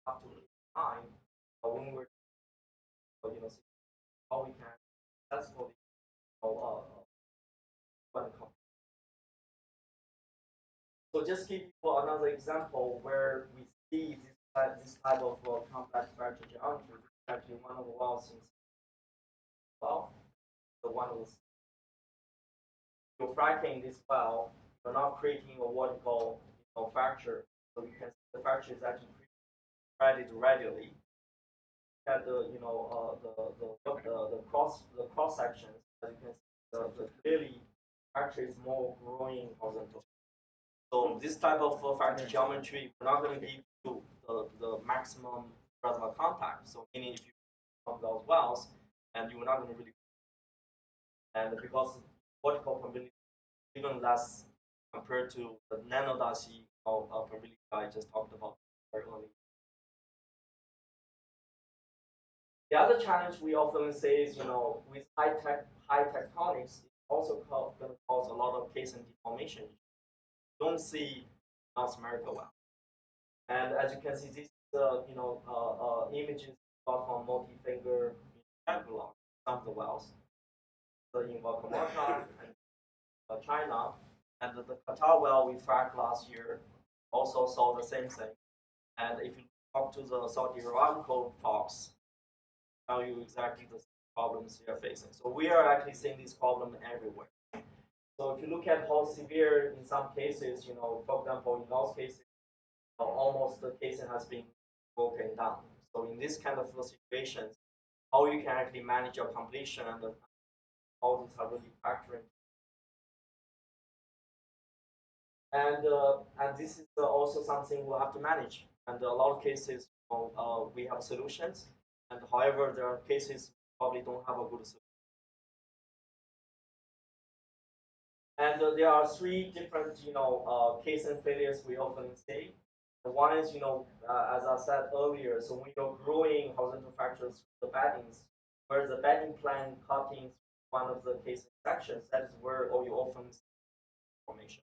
have to keep in mind when we're see how we can successfully run a company. So just give you another example where we see this type of complex fracture geometry. Actually, one of the wells in well, the one was you're fracking this well, you're not creating a vertical fracture. So you can see the fracture is actually created radially. At the the cross sections, as you can see, the clearly fracture is more growing horizontal. So this type of fracture geometry, we're not going to give you the maximum reservoir contact. So meaning if you from those wells, and you're not going to really, and because vertical permeability even less compared to the nano dasi of permeability I just talked about very early. The other challenge we often say is, with high tectonics, it's also going to cause a lot of case and deformation. You don't see North America well. And as you can see, these images got from multi-finger catalog, some of the wells. So in Vaca Muerta and China, and the Qatar well we fracked last year also saw the same thing. And if you talk to the Saudi Aramco folks, tell you exactly the problems they are facing. So we are actually seeing this problem everywhere. So if you look at how severe in some cases, for example, in those cases, almost the casing has been broken down. So in this kind of situations, how you can actually manage your completion and how these are really factoring. And this is also something we'll have to manage. And a lot of cases, we have solutions, and however, there are cases probably don't have a good solution. And there are three different, case and failures we often see. The one is, as I said earlier, so when you're growing horizontal fractures, the beddings, where the bedding plan cutting one of the case sections, that is where all you often see formation.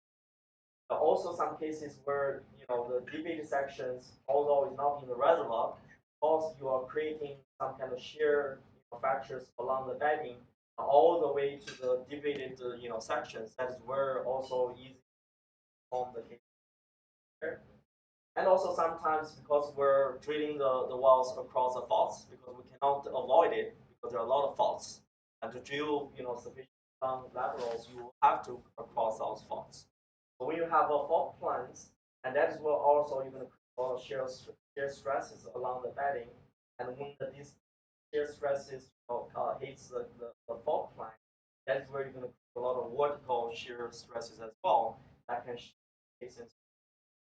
But also some cases where, the deviated sections, although it's not in the reservoir, because you are creating some kind of shear fractures along the bedding, all the way to the deviated, sections. That is where also easy form the case here. And also sometimes because we're drilling the wells across the faults, because we cannot avoid it because there are a lot of faults. And to drill, sufficient long laterals, you have to cross those faults. So when you have a fault plans, and that is what also you're going to create shear stresses along the bedding. And when these shear stresses hits the fault plane, that's where you're going to create a lot of vertical shear stresses as well that can cases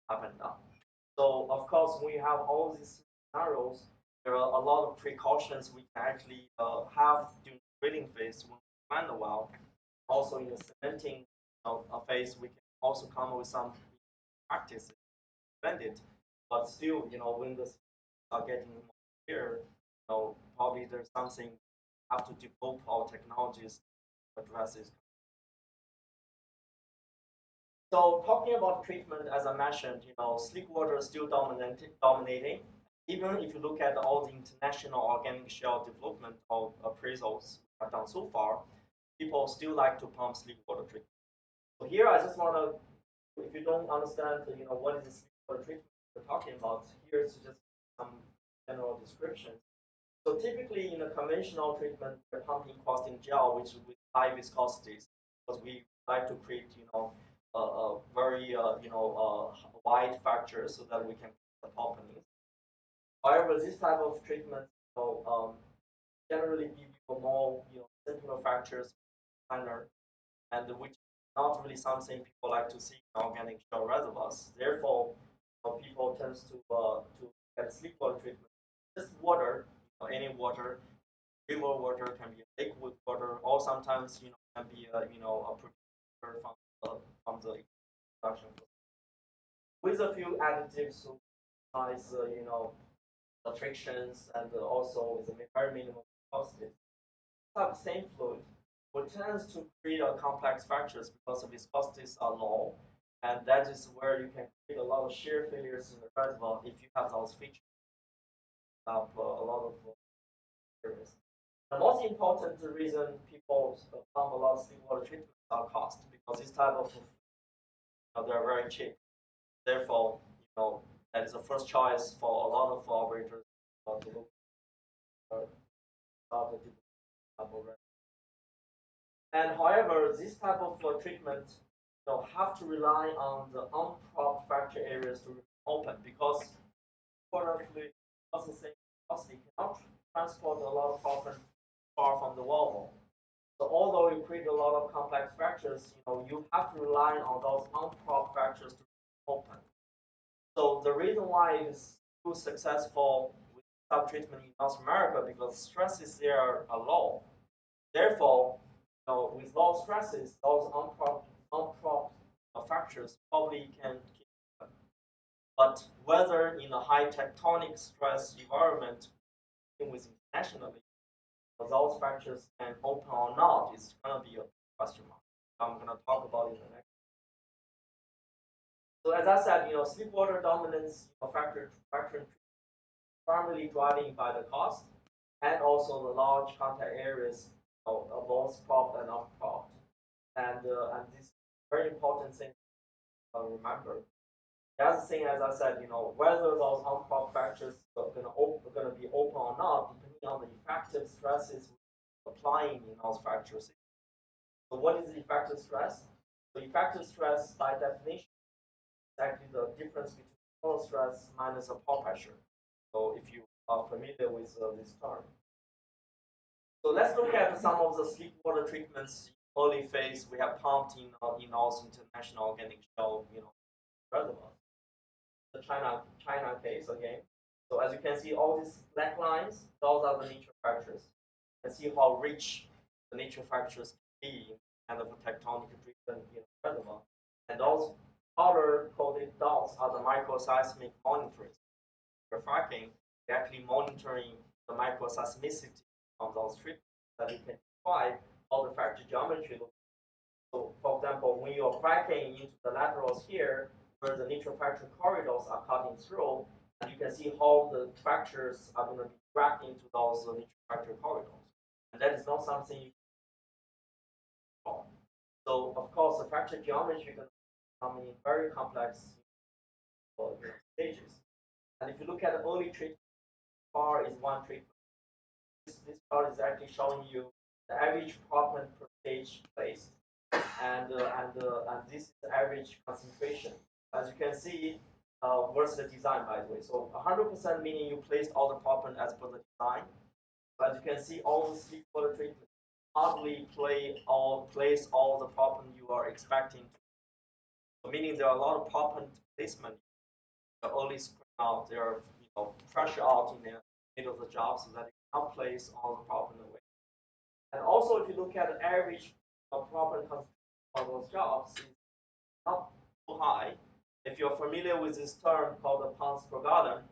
up and down. So of course, when you have all these scenarios, there are a lot of precautions we can actually have during the drilling phase when we plan the well. Also in the cementing phase, we can also come up with some practices, blend it. But still, when the are getting more clear, probably there's something have to develop our technologies to address this. So talking about treatment, as I mentioned, slick water is still dominating. Even if you look at all the international organic shale development of appraisals we have done so far, people still like to pump slick water treatment. So here I just want to, if you don't understand, what is the slick water treatment we're talking about, here's just some general description. So typically in a conventional treatment, we're pumping crusting gel, which with high viscosities, because we like to create, a very, wide fracture so that we can the openings. However, this type of treatment, generally give you a more, simpler fractures, planner, and which is not really something people like to see in organic shell reservoirs. Therefore, people tends to get sleep water treatment. Just water, any water, river water can be liquid water, or sometimes can be a producer from the production with a few additives to minimize the frictions and also with a very minimal viscosity. Have the same fluid, which tends to create a complex fractures because the viscosities are low, and that is where you can create a lot of shear failures in the reservoir if you have those features. up a lot of areas. The most important reason people pump a lot of sleep water treatments are cost because this type of they're very cheap. Therefore, that is the first choice for a lot of operators to look for the already. And however, this type of treatment have to rely on the unpropped fracture areas to remain open because water fluid also saying costly cannot transport a lot of proppant far from the wall. So although you create a lot of complex fractures, you have to rely on those unpropped fractures to open. So the reason why it is so successful with sub treatment in North America because stresses there are low. Therefore, with low stresses, those unpropped fractures probably can keep them. But whether in a high tectonic stress environment, with internationally, those fractures can open or not is going to be a question mark. I'm going to talk about it in the next. So as I said, sleep water dominance fracture primarily driving by the cost and also the large contact areas of both propped and unpropped. And this very important thing to remember. The other thing, as I said, whether those unpropped fractures are going to be open or not, depending on the effective stresses applying in those fractures. So what is the effective stress? The effective stress, by definition, is actually the difference between total stress minus a pore pressure. So if you are familiar with this term. So let's look at some of the sleep water treatments early phase we have pumped in also international organic shell, reservoirs. The China case again. So as you can see, all these black lines, those are the nature fractures. And see how rich the nature fractures can be kind of a tectonic driven reservoir. And those color coded dots are the microseismic monitoring. We're fracking, we're actually monitoring the microseismicity of those treatments that we can describe how the fracture geometry looks. So, for example, when you're fracking into the laterals here, where the natural fracture corridors are cutting through, and you can see how the fractures are going to be dragged into those natural fracture corridors. And that is not something you can control. So, of course, the fracture geometry can come in very complex stages. And if you look at the early treatment, bar is one treatment. This chart is actually showing you the average proppant per stage placed, and this is the average concentration. As you can see, versus the design, by the way. So 100% meaning you placed all the proppant as per the design. But as you can see, all the sleep water treatment hardly place all the proppant you are expecting. So meaning there are a lot of proppant placement. The early spring out, there are pressure out in the middle of the job so that you cannot place all the proppant away. And also, if you look at the average proppant concentration for those jobs, it's not too high. If you're familiar with this term called the pounds per gallon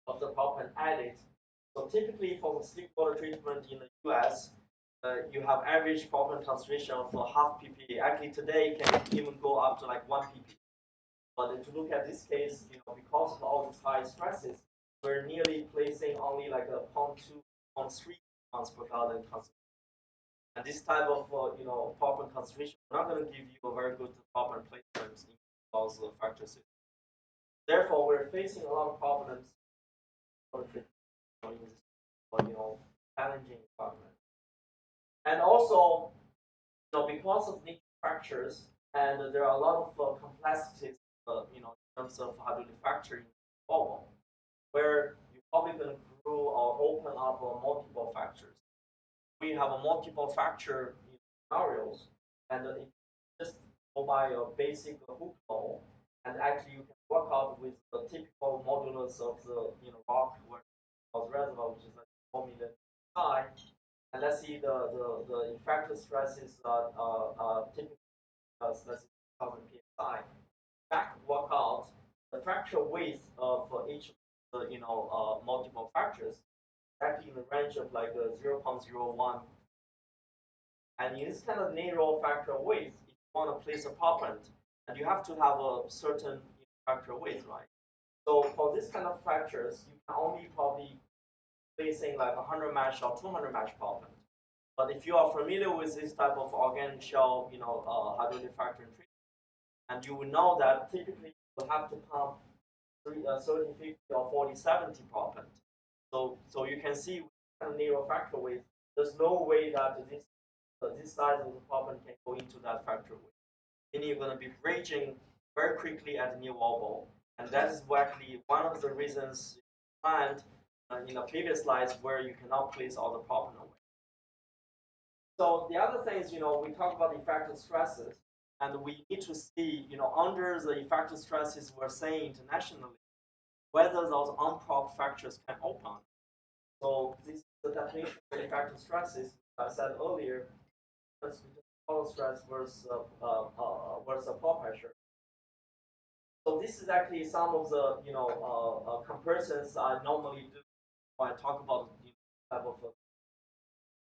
of the proppant added, so typically for the sleep water treatment in the US, you have average proppant concentration of half ppb. Actually, today it can even go up to like 1 ppb. But if you look at this case, because of all these high stresses, we're nearly placing only like a 0.2, 0.3 pounds per gallon concentration. And this type of proppant concentration is not going to give you a very good proppant placement in those fracture systems. Therefore, we're facing a lot of problems in this challenging environment. And also, because of niche fractures, and there are a lot of complexities, in terms of hydraulic fracturing, where you're probably going to grow or open up multiple fractures. We have a multiple fracture scenarios, and it just go by a basic hook law, and actually you can work out with the typical modulus of the rock where reservoir, which is like 4 million psi. And let's see the effective stresses typically let's say 1000 psi. Back work out the fracture width of each of the multiple fractures actually in the range of like 0.01. And in this kind of narrow fracture width, if you want to place a proppant, and you have to have a certain fracture width, right? So for this kind of fractures, you can only probably placing like 100 mesh or 200 mesh power plant. But if you are familiar with this type of organic shell, hydraulic fracturing treatment, and you will know that typically you have to pump 30, 50, or 40, 70 power plant. So you can see with kind of narrow factor width, there's no way that this size of the power plant can go into that factor width. Then you're going to be bridging very quickly at the new wall, and that is actually one of the reasons planned in the previous slides where you cannot place all the power plant away. So the other thing is, we talk about effective stresses, and we need to see, under the effective stresses we're saying internationally, whether those unpropped fractures can open. So this is the definition of effective stresses. I said earlier, total stress versus pore pressure. So this is actually some of the comparisons I normally do when I talk about type of.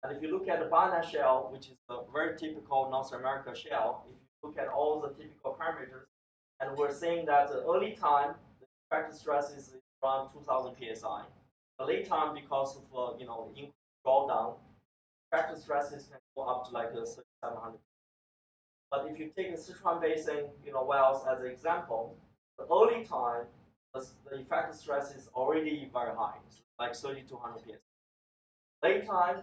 And if you look at the Barnett shell, which is a very typical North America shell, if you look at all the typical parameters, and we're saying that the early time the effective stress is around 2,000 psi. The late time, because of increased drawdown, effective stresses can go up to like 3,700. But if you take the Sichuan Basin, wells as an example, the early time, the effective stress is already very high, like 3,200 psi. Late time,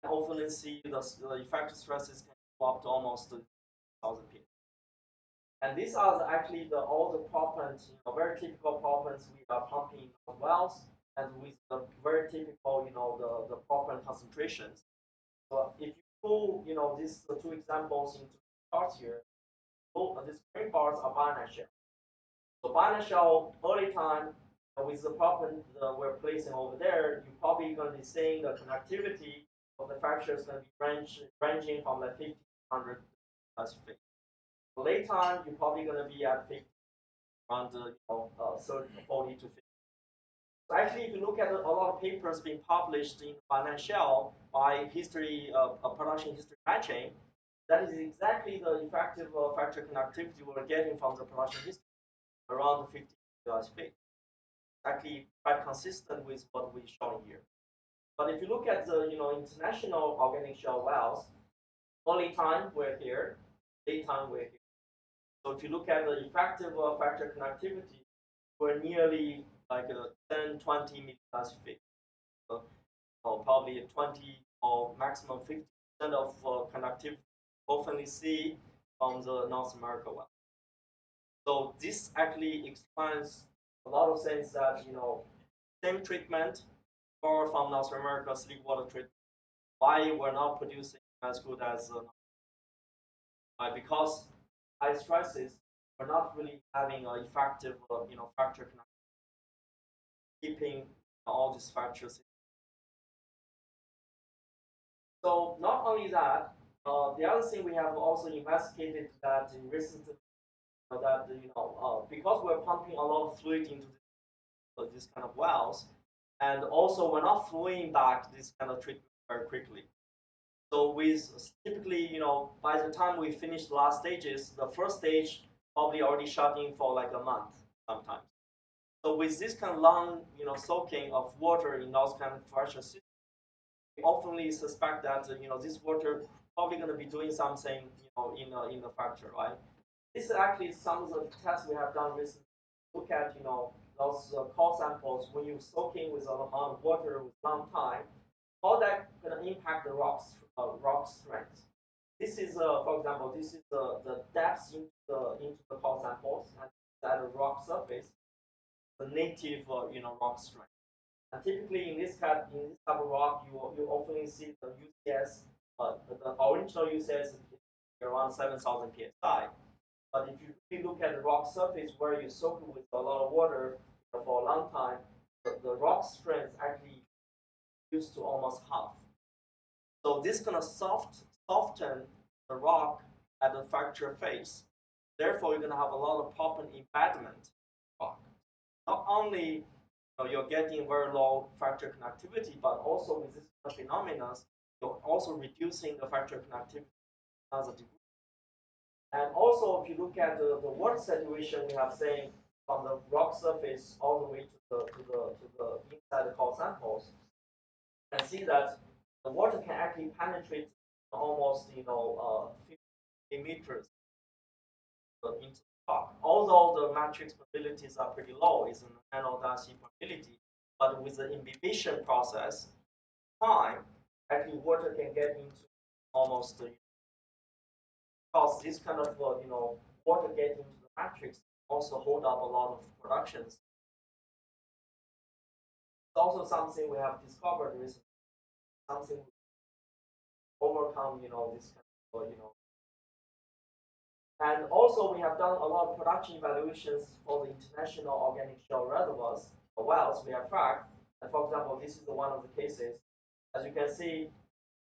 you often see the effective stresses can go up to almost 1,000 psi. And these are actually all the proppants, very typical proppants we are pumping on wells, and with the very typical, the proppant concentrations. So if you pull, these two examples into the charts here, these green bars are Barnett shell. So Barnett shell early time with the proppant we're placing over there, you're probably going to be seeing the conductivity of the fracture is going to be ranging from like 50 to 100 plus feet. Late time, you're probably going to be at 50, around 40 to 50. So actually, if you look at a lot of papers being published in Barnett shell by production history matching, that is exactly the effective fracture conductivity we're getting from the production history, around 50 feet. Actually, quite consistent with what we're showing here. But if you look at the international organic shell wells, early time we're here, late time we're here. So if you look at the effective fracture conductivity, we're nearly like 10, 20 meters feet. So, probably 20 or maximum 50% of conductivity often see from the North America well. So this actually explains a lot of things that same treatment or from North America sleep water treatment. Why we're not producing as good as because high stresses we're not really having an effective fracture keeping all these fractures. So not only that, the other thing we have also investigated that in recent that because we're pumping a lot of fluid into this kind of wells, and also we're not flowing back this kind of treatment very quickly. So with typically, by the time we finish the last stages, the first stage probably already shut in for like a month sometimes. So with this kind of long, soaking of water in those kind of pressure systems, we often suspect that this water probably going to be doing something, in the fracture, right? This is actually some of the tests we have done recently. Look at those core samples when you're soaking with a amount of water with long time, how that going to impact the rock strength. This is, for example, this is the depth into the core samples and at the rock surface, the native rock strength. And typically in this type of rock, you often see the UCS, the original UCS is around 7,000 psi. But if you really look at the rock surface where you soak it with a lot of water for a long time, the rock strength actually used to almost half. So this gonna soften the rock at the fracture phase. Therefore, you're gonna have a lot of proppant embedment rock. Not only you're getting very low fracture conductivity, but also with this phenomenon, you're also reducing the fracture conductivity another degree. And also, if you look at the water saturation, we have saying from the rock surface all the way to the inside the core samples, can see that the water can actually penetrate almost 50 meters into the rock. Although the matrix probabilities are pretty low, it's an nano-Darcy probability, but with the imbibition process, time, actually water can get into almost because this kind of water getting into the matrix also hold up a lot of productions. It's also something we have discovered recently, something overcome this kind of and also we have done a lot of production evaluations for the international organic shale reservoirs, wells we have tracked. And for example, this is one of the cases. As you can see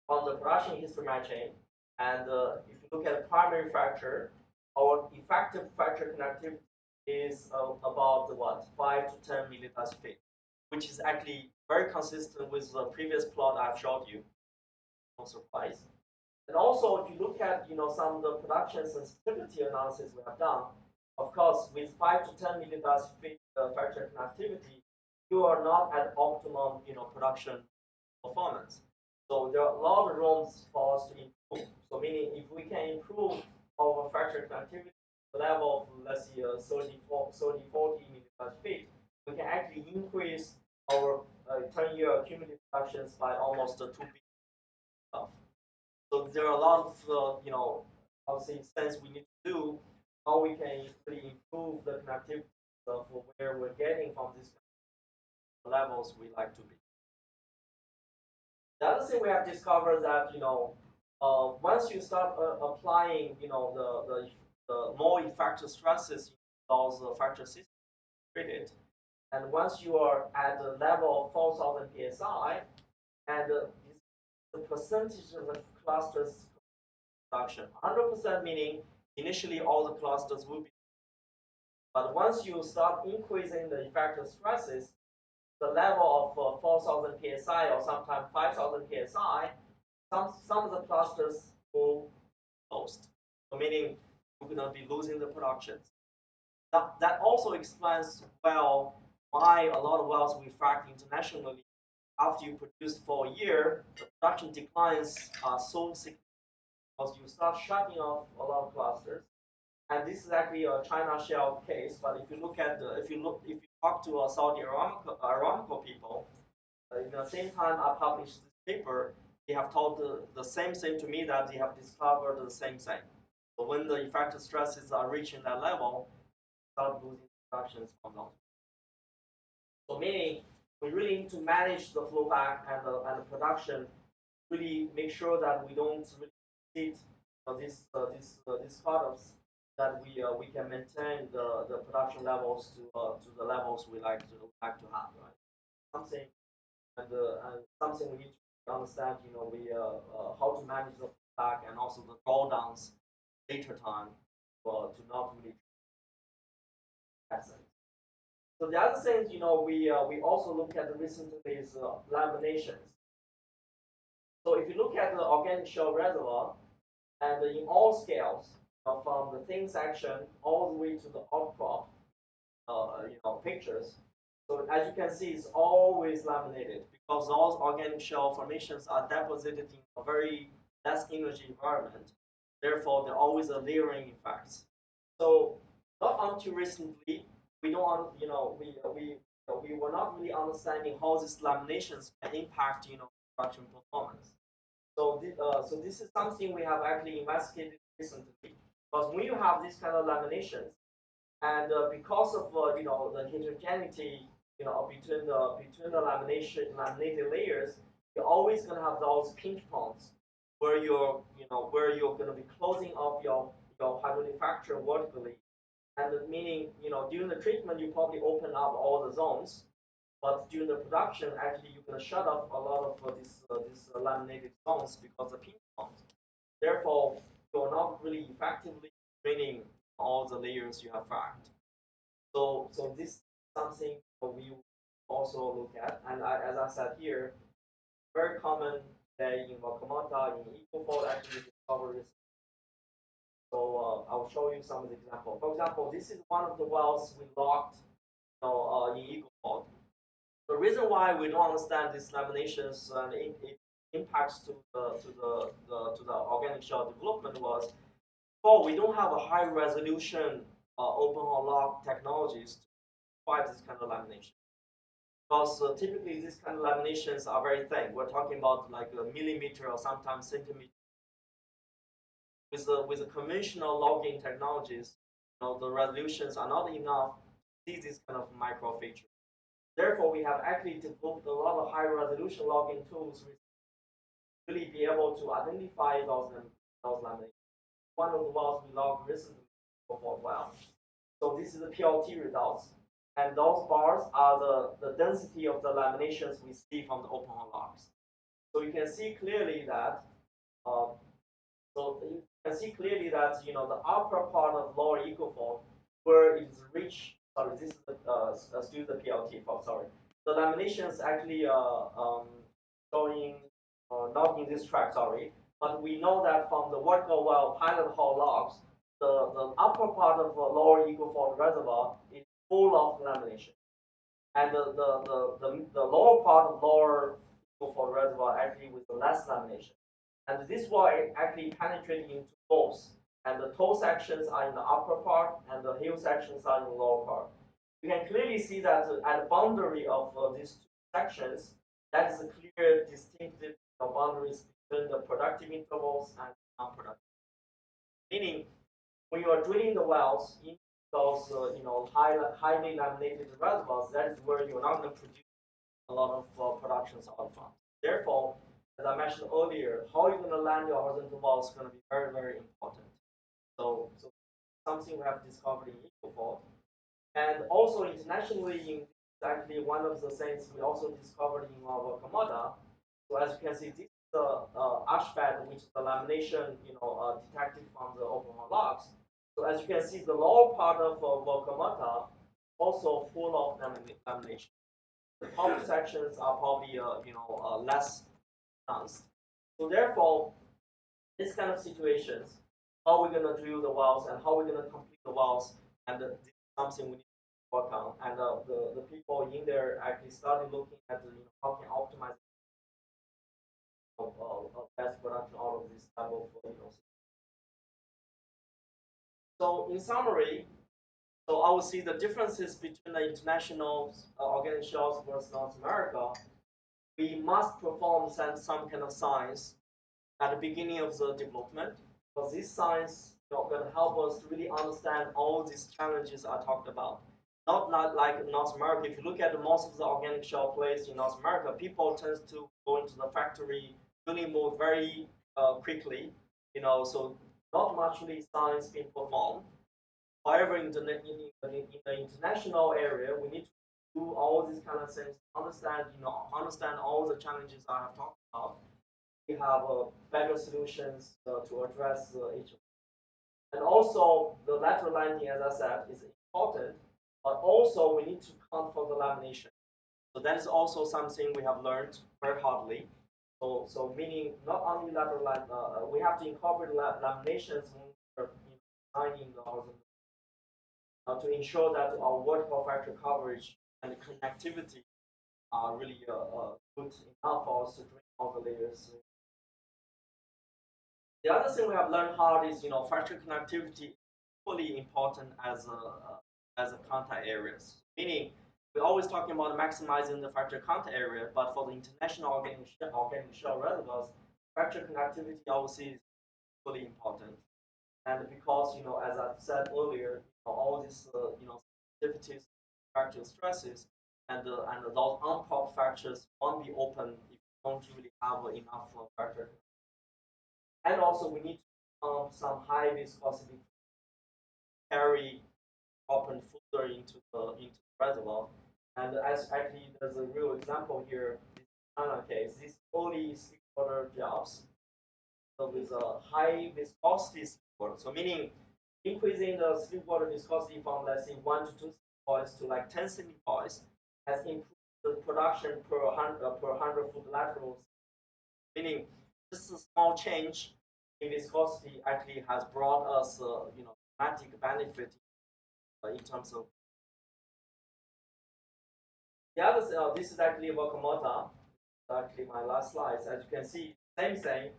on the production history matching, and if you look at primary fracture, our effective fracture connectivity is about what 5 to 10 millidasc feet, which is actually very consistent with the previous plot I've showed you. No surprise. And also, if you look at some of the production sensitivity analysis we have done, of course, with 5 to 10 millidasc feet fracture connectivity, you are not at optimum production performance. So there are a lot of rooms for us to improve. So meaning if we can improve our fracture connectivity level of let's say 40 millidasc feet, we can actually increase our 10-year cumulative productions by almost 2 billion. So there are a lot of obviously things we need to do how we can really improve the connectivity of where we're getting from these levels we like to be. The other thing we have discovered that once you start applying the more effective stresses in those fracture systems treated, and once you are at the level of 4,000 psi, and the percentage of the clusters production, 100% meaning initially all the clusters will be, but once you start increasing the effective stresses, the level of 4,000 psi or sometimes 5,000 psi, some of the clusters will closed. So meaning you're going to be losing the productions. That also explains well why a lot of wells we fracked internationally, after you produce for a year, the production declines are so significant because you start shutting off a lot of clusters. And this is actually a China shale case. But if you look at if you talk to Saudi Aramco people, in the same time I published this paper, they have told the same thing to me that they have discovered the same thing. So when the effective stresses are reaching that level, start losing productions from those. So meaning we really need to manage the flow back and the production, really make sure that we don't really hit these startups, that we can maintain the production levels to the levels we like to have, right? Something and something we need to understand, we how to manage the back and also the drawdowns later time to not really accident. So the other things, we also look at the recently is laminations. So if you look at the organic shale reservoir, and in all scales, from the thin section all the way to the outcrop, pictures. So as you can see, it's always laminated because those organic shale formations are deposited in a very less energy environment. Therefore, they're always a layering effect. So not until recently, we don't, we were not really understanding how these laminations can impact, production performance. So this is something we have actually investigated recently. Because when you have these kind of laminations, and because of the heterogeneity between the laminated layers, you're always going to have those pinch points where you're going to be closing off your hydraulic fracture vertically, and meaning during the treatment you probably open up all the zones, but during the production actually you're going to shut off a lot of these laminated zones because of pinch points. Therefore, you're not really effectively draining all the layers you have fracked. So this is something we also look at, and as I said here, very common today in Wakamata, in Ecofault actually discoveries. So I'll show you some of the examples. For example, this is one of the wells we logged in Ecofault. So reason why we don't understand these laminations and it impacts to the organic shell development was, well, we don't have a high resolution open hole log technologies to provide this kind of lamination. Because typically these kind of laminations are very thin. We're talking about like a millimeter or sometimes centimeter. With the conventional logging technologies, the resolutions are not enough to see these kind of micro features. Therefore, we have actually developed a lot of high resolution logging tools to really be able to identify those laminations. One of the wells we logged recently for well. So this is the PLT results. And those bars are the density of the laminations we see from the open hole logs. So you can see clearly that uh, you can see clearly that the upper part of lower equal where it's rich. Sorry, this is still the PLT fault. Sorry, the lamination is actually showing not in this track. Sorry, but we know that from the vertical well pilot hole logs, the upper part of the lower equal reservoir is full of lamination, and the lower part of lower equal reservoir actually with less lamination. And this will actually penetrate into both. And the toe sections are in the upper part, and the heel sections are in the lower part. You can clearly see that at the boundary of these two sections, that is a clear, distinctive boundaries between the productive intervals and non-productive. Meaning, when you are drilling the wells in those, highly laminated reservoirs, that is where you're not going to produce a lot of productions out from. Therefore, as I mentioned earlier, how you're going to land your horizontal wall is going to be very, very important. So something we have discovered in EcoFault. And also internationally, actually one of the things we also discovered in our Komoda. So as you can see, this is the ash bed, which is the lamination, detected from the open hole logs. So as you can see, the lower part of Volcamota also full of lamination. The top sections are probably less advanced. So therefore, this kind of situations, how we're gonna drill the wells and how we're gonna complete the wells, and this is something we need to work on. And the people in there actually started looking at how can optimize best production out of this type of So in summary, so I would see the differences between the international organic shells versus North America. We must perform some kind of science at the beginning of the development, because this science is going to help us to really understand all these challenges I talked about. Not like North America. If you look at most of the organic shell plays in North America, people tend to go into the factory, really move very quickly, so not much really science being performed. However, in the international area, we need to do all these kind of things, understand all the challenges I have talked about. We have better solutions to address each of them. And also, the lateral landing, as I said, is important, but also we need to count for the lamination. So that is also something we have learned very hardly. So meaning not only lateral land, we have to incorporate laminations when we're designing the horizontal to ensure that our vertical fracture coverage and connectivity are really good enough for us to drain all the layers. The other thing we have learned hard is, fracture connectivity is equally important as a contact areas. Meaning, we're always talking about maximizing the fracture contact area, but for the international organic shell reservoirs, fracture connectivity obviously is equally important. And because, as I said earlier, all these, sensitivities, fracture stresses, and those unpopped fractures won't be open if you don't really have enough fracture. And also, we need to some high viscosity carry open further into the reservoir. And as actually, there's a real example here. This China case, these early slick water jobs with a high viscosity slip water. So meaning increasing the slip water viscosity from, let's say, 1 to 2 centipoise to like 10 centipoise has improved the production per 100 foot laterals. Meaning just a small change in viscosity actually has brought us dramatic benefit in terms of The other, this is actually about Komoda. Actually, my last slides. As you can see, same thing,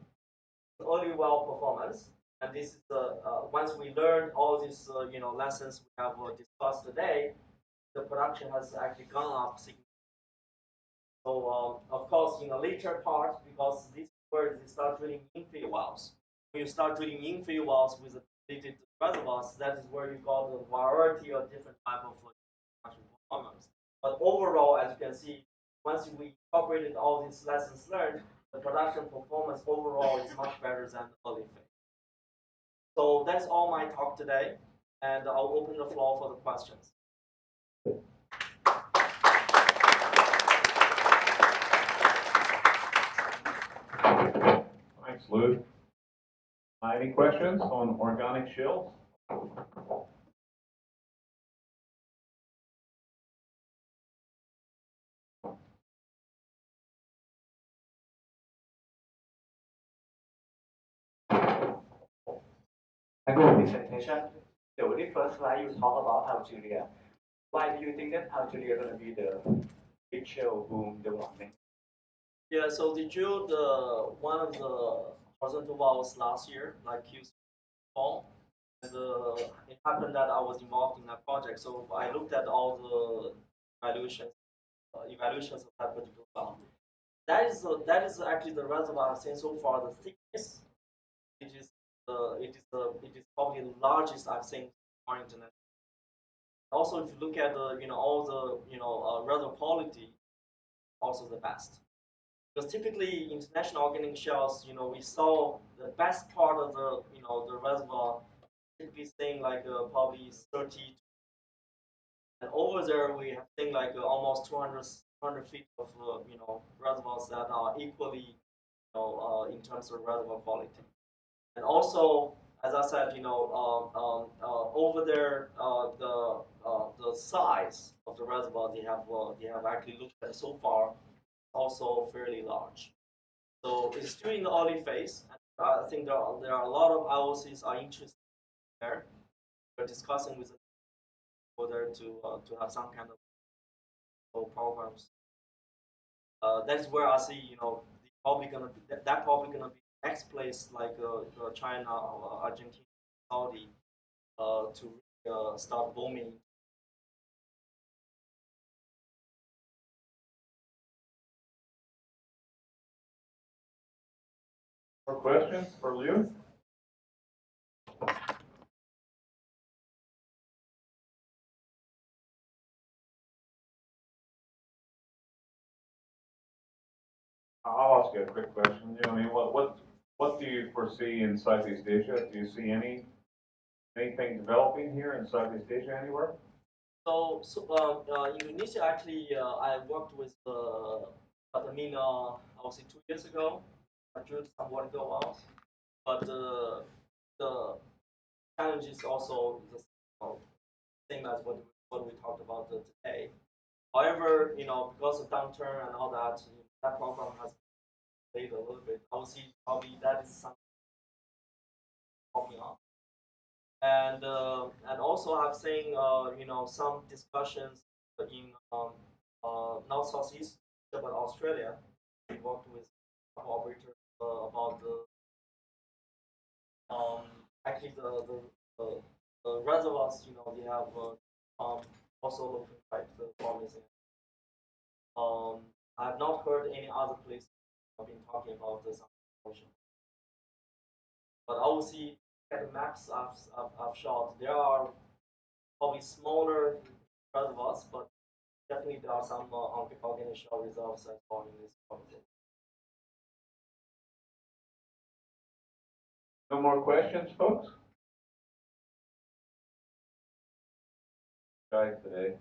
early well performance. And this is the once we learned all these lessons we have discussed today, the production has actually gone up significantly. So of course, in the later part, because this is where they start drilling infill wells. When you start drilling infill wells with the depleted reservoirs, that is where you got a variety of different type of production performance. But overall, as you can see, once we incorporated all these lessons learned, the production performance overall is much better than the early phase. So that's all my talk today, and I'll open the floor for the questions. Thanks, Lou. Any questions on organic shales? Thank you for the presentation. The very first slide you talk about Algeria. Why do you think that Algeria going to be the big shale boom development? Yeah, so they drilled one of the horizontal wells last year, like Q4, and it happened that I was involved in that project. So I looked at all the evaluations of that particular well. That is actually the reservoir I've seen so far. The thickness, it is probably the largest I've seen on internet. Also, if you look at all the reservoir quality, also the best. Because typically international organic shales, we saw the best part of the reservoir typically staying like probably 30, and over there we have thing like almost 200 feet of reservoirs that are equally in terms of reservoir quality. And also, as I said, over there the size of the reservoir they have actually looked at so far also fairly large. So it's still in the early phase. I think there are a lot of IOCs are interested there. We're discussing with them whether to have some kind of programs. That's where I see that probably gonna be next place like China, Argentina, Saudi to start booming. More questions for Liu? I'll ask you a quick question. I mean, what do you foresee in Southeast Asia? Do you see anything developing here in Southeast Asia anywhere? So Indonesia actually, I worked with Pertamina, I would say 2 years ago. I drilled some water wells, but the challenge is also the same as what we talked about today. However, because of downturn and all that, that program has delayed a little bit. I would see probably that is something coming up. And also I've seen some discussions in North Southeast about Australia. We worked with operators about the actually the, the reservoirs. They have also looking quite promising. I have not heard any other place have been talking about this ocean. But I will see at the maps I've shot. There are probably smaller reservoirs, but definitely there are some organic shale reserves as well in this project. No more questions, folks? Guys, today,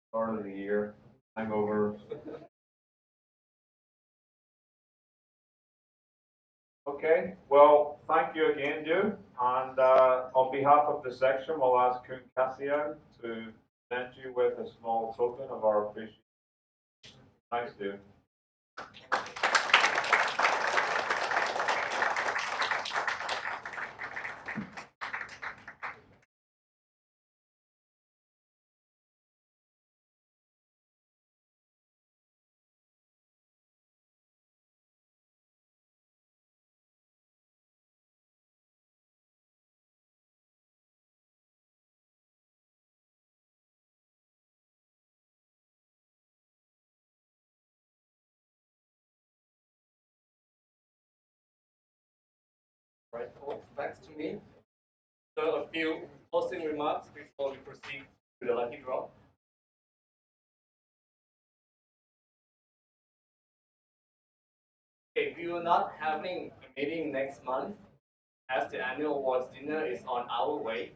start of the year, hangover. Okay, well, thank you again, Yu. And on behalf of the section, we'll ask Kun Cassian to present you with a small token of our appreciation. Thanks, Yu. Right, folks, thanks to me. So a few closing remarks before we proceed to the lucky draw. Okay, we are not having a meeting next month as the annual awards dinner is on our way.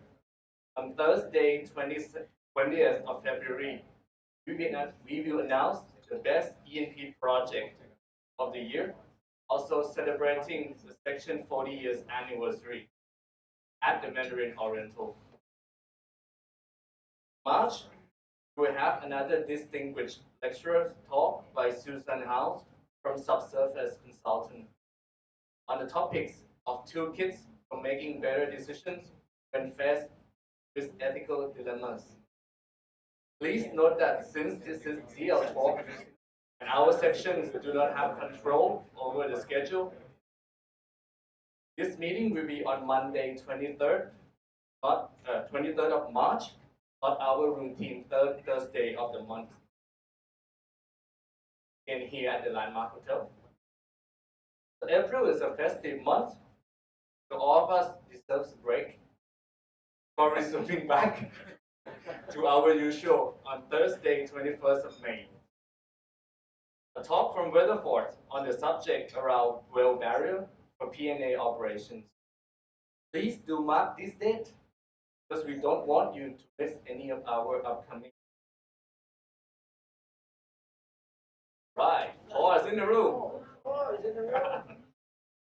On Thursday, 20th of February, we will announce the best E&P project of the year, also celebrating the Section 40 years anniversary at the Mandarin Oriental. March, we will have another distinguished lecturer talk by Susan House from Subsurface Consultant on the topics of toolkits for making better decisions when faced with ethical dilemmas. Please note that since this is ZL talk and our sections do not have control over the schedule, this meeting will be on Monday 23rd, not 23rd of March, not our routine third Thursday of the month. In here at the Landmark Hotel. So April is a festive month, so all of us deserves a break for resuming back to our usual on Thursday, 21st of May. A talk from Weatherford on the subject around well barrier for P&A operations. Please do mark this date because we don't want you to miss any of our upcoming. Right, pause in the room.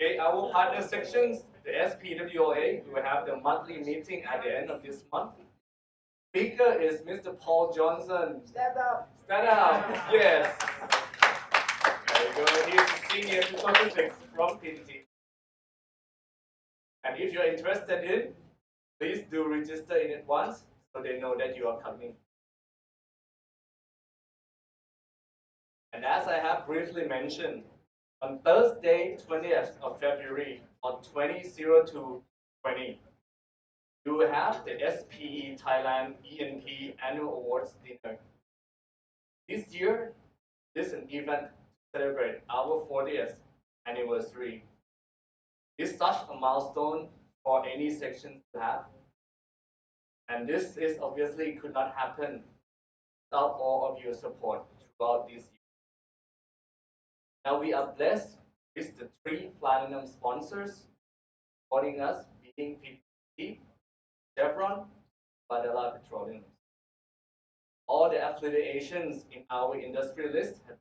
Okay, our partner sections, the SPWA, will have the monthly meeting at the end of this month. Speaker is Mr. Paul Johnson. Stand up. Stand up. Yes. There you go. He is the senior 2006 from PTT. And if you're interested in, please do register in advance so they know that you are coming. And as I have briefly mentioned, on Thursday, 20th of February, on 20/02/20, you will have the SPE Thailand E&P Annual Awards Dinner. This year, this is an event to celebrate our 40th anniversary. It's such a milestone for any section to have. And this is obviously could not happen without all of your support throughout this year. Now we are blessed with the 3 platinum sponsors supporting us, being PPT, Chevron, Badala Petroleum. All the affiliations in our industry list have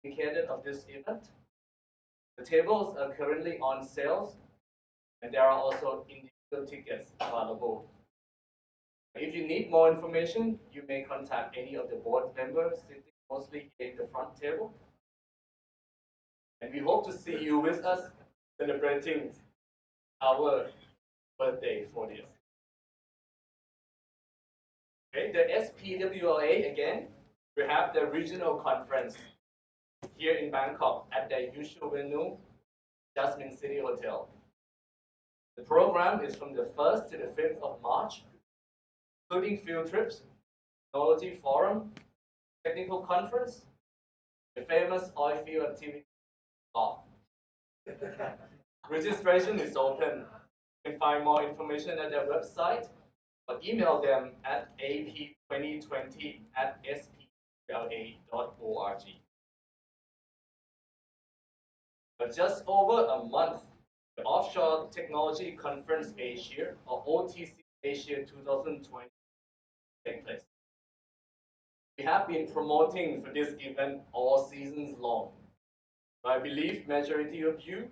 been indicated of this event. The tables are currently on sale, and there are also individual tickets available. If you need more information, you may contact any of the board members sitting mostly in the front table. And we hope to see you with us celebrating our birthday 40th. Okay, the SPWA again, we have the regional conference here in Bangkok at the usual venue, Jasmine City Hotel. The program is from the 1st to the 5th of March, including field trips, technology forum, technical conference, the famous oil field activity off. Registration is open. You can find more information at their website or email them at ap2020@spla.org. But just over a month, the Offshore Technology Conference Asia, or OTC Asia 2020, take place. We have been promoting for this event all seasons long. So I believe majority of you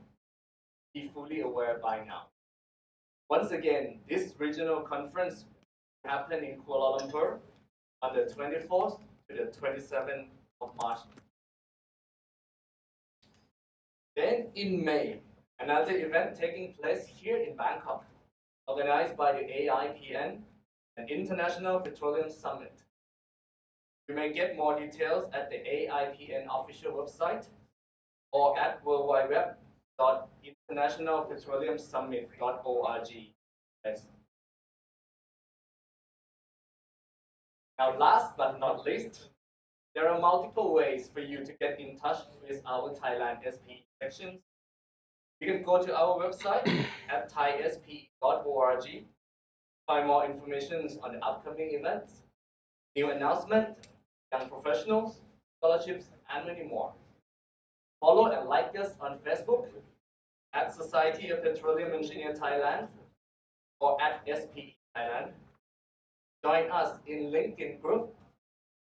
be fully aware by now. Once again, this regional conference will happen in Kuala Lumpur on the 24th to the 27th of March. Then in May, another event taking place here in Bangkok, organized by the AIPN, an International Petroleum Summit. You may get more details at the AIPN official website or at worldwideweb.internationalpetroleumsummit.org. Now, last but not least, there are multiple ways for you to get in touch with our Thailand SPE sections. You can go to our website at thaispe.org, find more information on the upcoming events, new announcements, young professionals, scholarships, and many more. Follow and like us on Facebook at Society of Petroleum Engineer Thailand or at SPE Thailand. Join us in LinkedIn group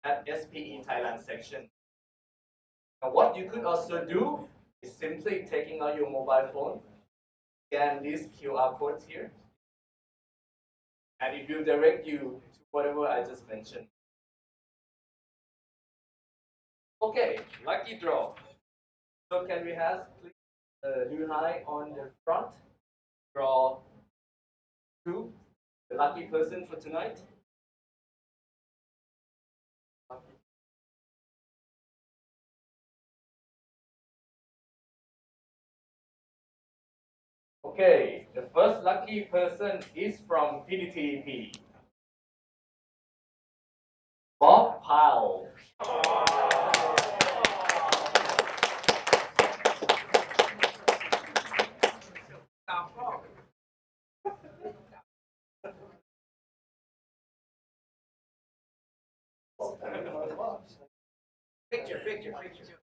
at SPE Thailand section. Now, what you could also do is simply taking out your mobile phone, scan these QR codes here, and it will direct you to whatever I just mentioned. Okay, lucky draw. So can we have please do high on the front? Draw two, the lucky person for tonight. Okay, the first lucky person is from PDTP. Bob Powell. Picture.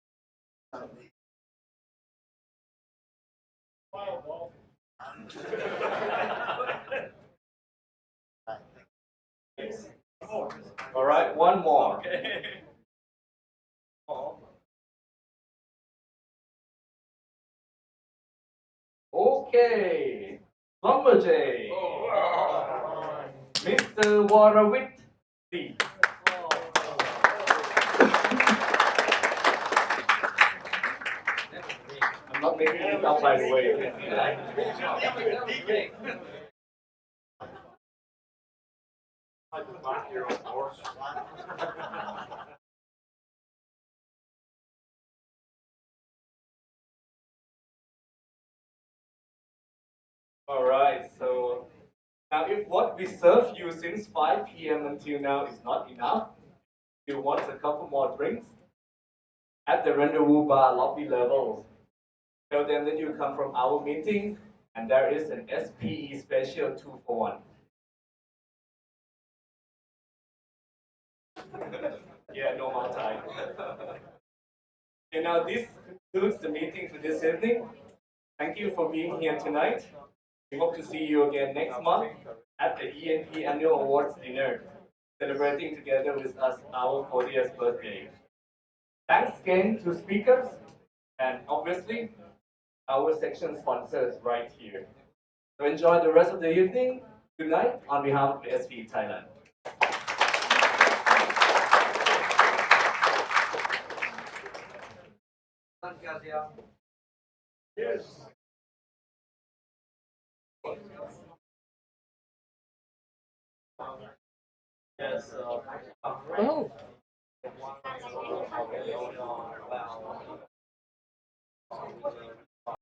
All right, one more. Okay, Schlumberger. Mr. Waterwit. I'm not making it up by the way. All right, so now if what we served you since 5 p.m. until now is not enough, you want a couple more drinks at the rendezvous bar lobby level. Tell them that you come from our meeting and there is an SPE special 2 for 1. Yeah, no more time. Okay, now this concludes the meeting for this evening. Thank you for being here tonight. We hope to see you again next month at the ENP Annual Awards Dinner, celebrating together with us our 40th birthday. Thanks again to speakers and obviously our section sponsors right here. So enjoy the rest of the evening. Good night on behalf of the SPE Thailand. Yes. Oh.